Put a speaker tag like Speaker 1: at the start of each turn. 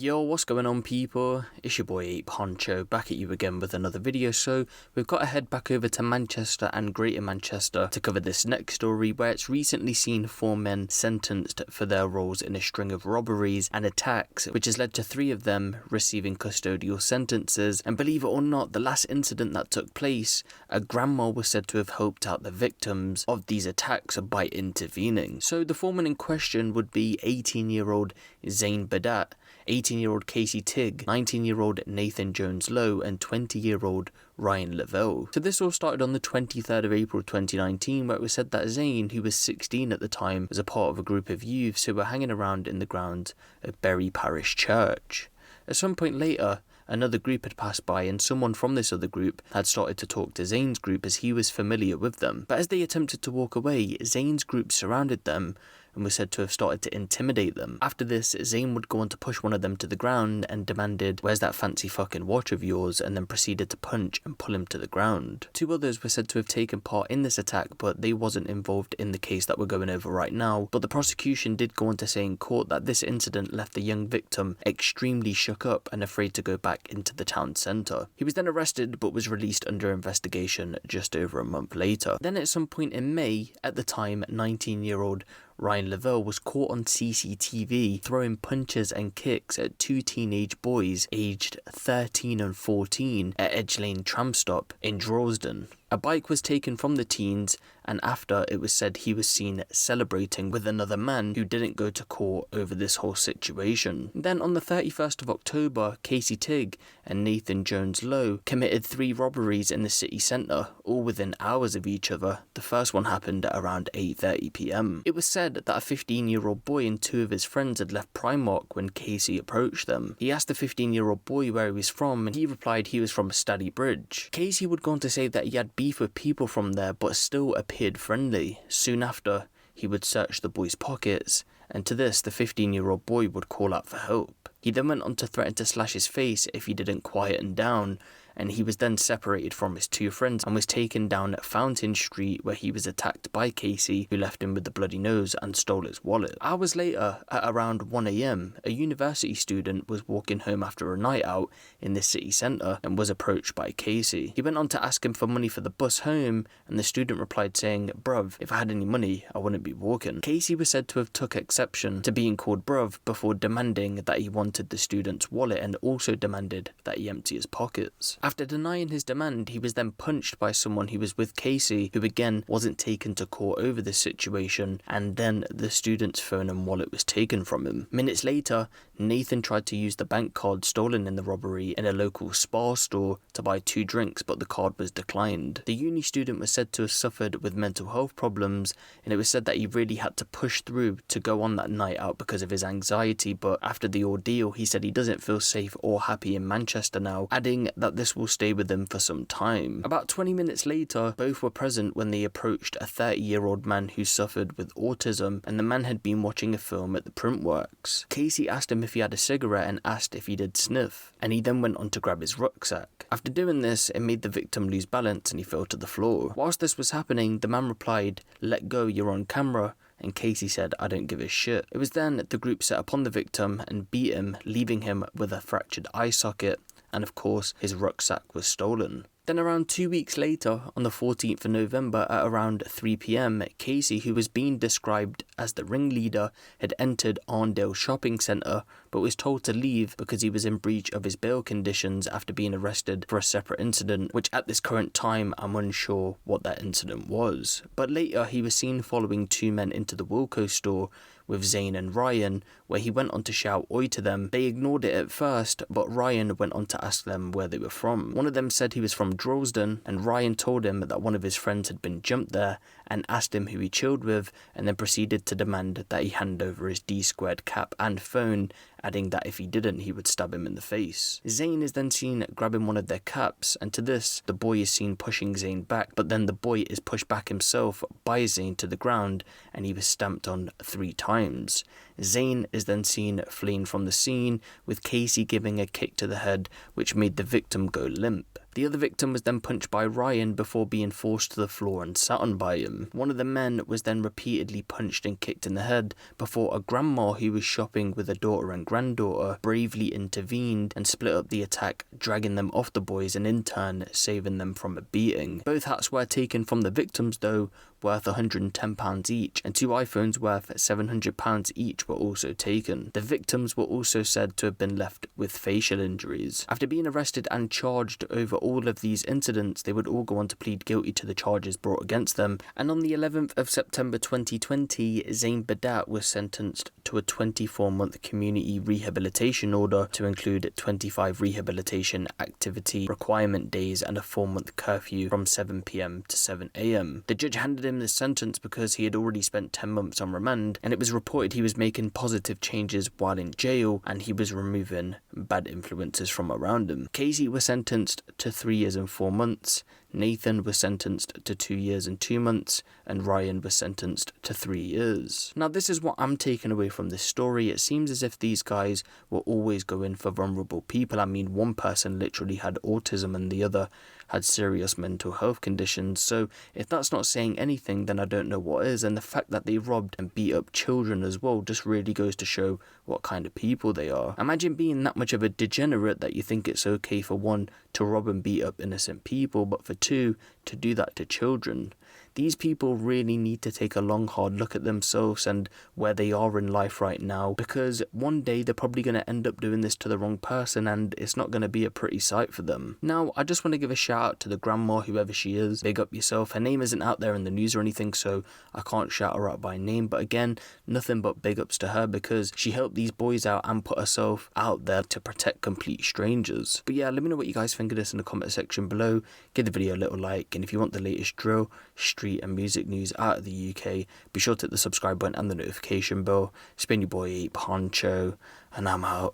Speaker 1: Yo, what's going on people? It's your boy Huncho back at you again with another video. So we've got to head back over to Manchester and Greater Manchester to cover this next story where it's recently seen 4 men sentenced for their roles in a string of robberies and attacks, which has led to 3 of them receiving custodial sentences. And believe it or not, the last incident that took place, a grandma was said to have helped out the victims of these attacks by intervening. So the 4 men in question would be 18-year-old Zeyn Badat, 18-year-old Tighe, 19-year-old Nathan Jones-Lowe, and 20-year-old Ryan Lavelle. So this all started on the 23rd of April 2019, where it was said that Zeyn, who was 16 at the time, was a part of a group of youths who were hanging around in the grounds of Bury Parish Church. At some point later, another group had passed by and someone from this other group had started to talk to Zeyn's group as he was familiar with them. But as they attempted to walk away, Zeyn's group surrounded them and was said to have started to intimidate them. After this, Zeyn would go on to push one of them to the ground and demanded, "Where's that fancy fucking watch of yours?" and then proceeded to punch and pull him to the ground. 2 others were said to have taken part in this attack, but they wasn't involved in the case that we're going over right now. But the prosecution did go on to say in court that this incident left the young victim extremely shook up and afraid to go back into the town centre. He was then arrested but was released under investigation just over a month later. Then at some point in May, at the time 19-year-old Ryan Lavelle was caught on CCTV throwing punches and kicks at 2 teenage boys aged 13 and 14 at Edge Lane tram stop in Droylsden. A bike was taken from the teens, and after, it was said he was seen celebrating with another man who didn't go to court over this whole situation. Then on the 31st of October, Tighe and Nathan Jones-Lowe committed 3 robberies in the city centre, all within hours of each other. The first one happened at around 8:30 PM. It was said that a 15-year-old boy and 2 of his friends had left Primark when Casey approached them. He asked the 15-year-old boy where he was from, and he replied he was from Stady Bridge. Casey would go on to say that he had beef with people from there but still appeared friendly. Soon after, he would search the boy's pockets, and to this the 15-year-old boy would call out for help. He then went on to threaten to slash his face if he didn't quieten down, and he was then separated from his 2 friends and was taken down Fountain Street, where he was attacked by Casey, who left him with the bloody nose and stole his wallet. Hours later, at around 1 AM, a university student was walking home after a night out in the city centre and was approached by Casey. He went on to ask him for money for the bus home, and the student replied saying, "Bruv, if I had any money, I wouldn't be walking." Casey was said to have took exception to being called bruv before demanding that he wanted the student's wallet and also demanded that he empty his pockets. After denying his demand, he was then punched by someone who was with Casey, who again wasn't taken to court over this situation, and then the student's phone and wallet was taken from him. Minutes later, Nathan tried to use the bank card stolen in the robbery in a local spa store to buy 2 drinks, but the card was declined. The uni student was said to have suffered with mental health problems, and it was said that he really had to push through to go on that night out because of his anxiety, but after the ordeal, he said he doesn't feel safe or happy in Manchester now, adding that this will stay with him for some time. About 20 minutes later, both were present when they approached a 30-year-old man who suffered with autism, and the man had been watching a film at the Printworks. Casey asked him if he had a cigarette and asked if he did sniff, and he then went on to grab his rucksack. After doing this, it made the victim lose balance and he fell to the floor. Whilst this was happening, the man replied, "Let go, you're on camera," and Casey said, "I don't give a shit." It was then the group set upon the victim and beat him, leaving him with a fractured eye socket, and of course his rucksack was stolen. Then around 2 weeks later, on the 14th of November at around 3 PM, Casey, who was being described as the ringleader, had entered Arndale Shopping Centre but was told to leave because he was in breach of his bail conditions after being arrested for a separate incident, which at this current time I'm unsure what that incident was. But later he was seen following 2 men into the Wilko store with Zeyn and Ryan, where he went on to shout oi to them. They ignored it at first, but Ryan went on to ask them where they were from. One of them said he was from Droylsden, and Ryan told him that one of his friends had been jumped there and asked him who he chilled with, and then proceeded to demand that he hand over his D-squared cap and phone, adding that if he didn't, he would stab him in the face. Zeyn is then seen grabbing one of their caps, and to this, the boy is seen pushing Zeyn back, but then the boy is pushed back himself by Zeyn to the ground, and he was stamped on 3 times. Zeyn is then seen fleeing from the scene, with Casey giving a kick to the head, which made the victim go limp. The other victim was then punched by Ryan before being forced to the floor and sat on by him. One of the men was then repeatedly punched and kicked in the head before a grandma who was shopping with a daughter and granddaughter bravely intervened and split up the attack, dragging them off the boys and in turn saving them from a beating. Both hats were taken from the victims though, worth £110 each, and 2 iPhones worth £700 each were also taken. The victims were also said to have been left with facial injuries. After being arrested and charged over all of these incidents, they would all go on to plead guilty to the charges brought against them, and on the 11th of September 2020, Zeyn Badat was sentenced to a 24-month community rehabilitation order to include 25 rehabilitation activity requirement days and a 4-month curfew from 7 PM to 7 AM. The judge handed him this sentence because he had already spent 10 months on remand, and it was reported he was making positive changes while in jail and he was removing bad influences from around him. Casey was sentenced to 3 years and 4 months, Nathan was sentenced to 2 years and 2 months, and Ryan was sentenced to 3 years. Now this is what I'm taking away from this story. It seems as if these guys were always going for vulnerable people. I mean, one person literally had autism and the other had serious mental health conditions, so if that's not saying anything, then I don't know what is. And the fact that they robbed and beat up children as well just really goes to show what kind of people they are. Imagine being that much of a degenerate that you think it's okay for one to rob and beat up innocent people, but for two to do that to children. These people really need to take a long hard look at themselves and where they are in life right now, because one day they're probably going to end up doing this to the wrong person and it's not going to be a pretty sight for them. Now I just want to give a shout out to the grandma, whoever she is. Big up yourself. Her name isn't out there in the news or anything, so I can't shout her out by name, but again, nothing but big ups to her because she helped these boys out and put herself out there to protect complete strangers. But yeah, let me know what you guys think of this in the comment section below. Give the video a little like, and if you want the latest drill, street and music news out of the UK, be sure to hit the subscribe button and the notification bell. It's been your boy Huncho, and I'm out.